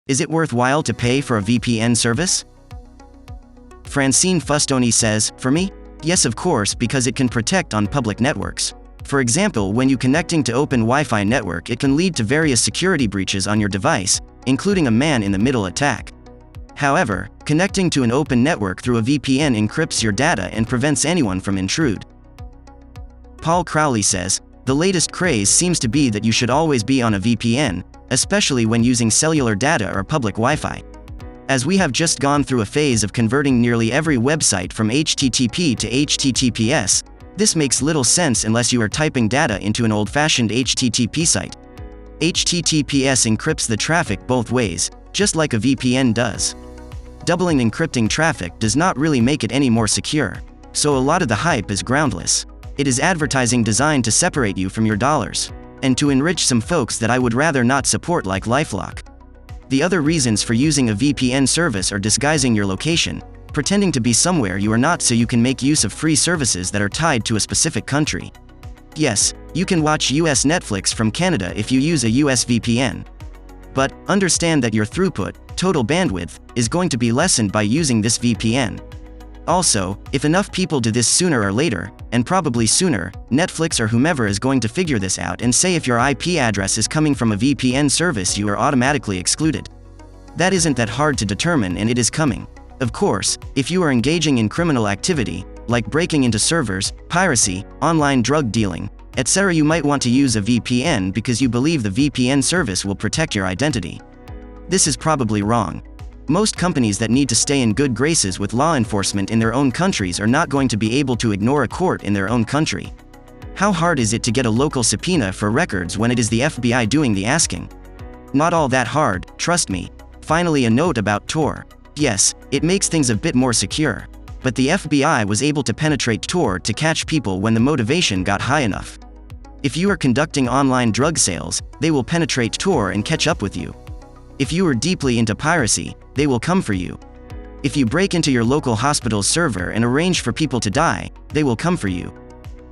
Is it worthwhile to pay for a VPN service? Francine Fustoni says, for me, yes of course, because it can protect on public networks. For example, when you connecting to open Wi-Fi network, it can lead to various security breaches on your device, including a man-in-the-middle attack. However, connecting to an open network through a VPN encrypts your data and prevents anyone from intrude. Paul Crowley says, the latest craze seems to be that you should always be on a VPN, especially when using cellular data or public Wi-Fi. As we have just gone through a phase of converting nearly every website from HTTP to HTTPS, this makes little sense unless you are typing data into an old-fashioned HTTP site. HTTPS encrypts the traffic both ways, just like a VPN does. Doubling encrypting traffic does not really make it any more secure, so a lot of the hype is groundless. It is advertising designed to separate you from your dollars, and to enrich some folks that I would rather not support, like LifeLock. The other reasons for using a VPN service are disguising your location, pretending to be somewhere you are not so you can make use of free services that are tied to a specific country. Yes, you can watch US Netflix from Canada if you use a US VPN. But understand that your throughput, total bandwidth, is going to be lessened by using this VPN. Also, if enough people do this sooner or later, and probably sooner, Netflix or whomever is going to figure this out and say if your IP address is coming from a VPN service, you are automatically excluded. That isn't that hard to determine, and it is coming. Of course, if you are engaging in criminal activity, like breaking into servers, piracy, online drug dealing, etc., you might want to use a VPN because you believe the VPN service will protect your identity. This is probably wrong. Most companies that need to stay in good graces with law enforcement in their own countries are not going to be able to ignore a court in their own country. How hard is it to get a local subpoena for records when it is the FBI doing the asking? Not all that hard, trust me. Finally, a note about Tor. Yes, it makes things a bit more secure. But the FBI was able to penetrate Tor to catch people when the motivation got high enough. If you are conducting online drug sales, they will penetrate Tor and catch up with you. If you are deeply into piracy, they will come for you. If you break into your local hospital's server and arrange for people to die, they will come for you.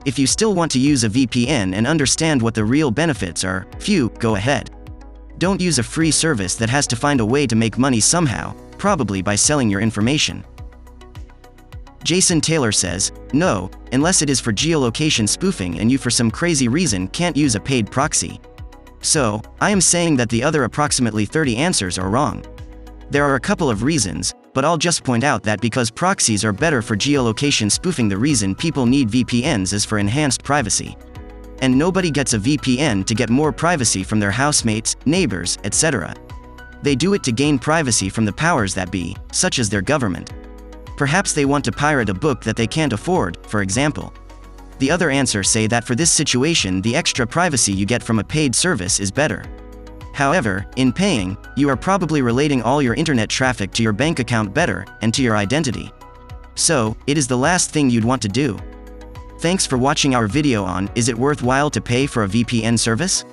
If you still want to use a VPN and understand what the real benefits are, phew, go ahead. Don't use a free service that has to find a way to make money somehow, probably by selling your information. Jason Taylor says, no, unless it is for geolocation spoofing and you for some crazy reason can't use a paid proxy. So, I am saying that the other approximately 30 answers are wrong. There are a couple of reasons, but I'll just point out that because proxies are better for geolocation spoofing, the reason people need VPNs is for enhanced privacy. And nobody gets a VPN to get more privacy from their housemates, neighbors, etc. They do it to gain privacy from the powers that be, such as their government. Perhaps they want to pirate a book that they can't afford, for example. The other answers say that for this situation, the extra privacy you get from a paid service is better. However, in paying, you are probably relating all your internet traffic to your bank account better, and to your identity. So, it is the last thing you'd want to do. Thanks for watching our video on, is it worthwhile to pay for a VPN service?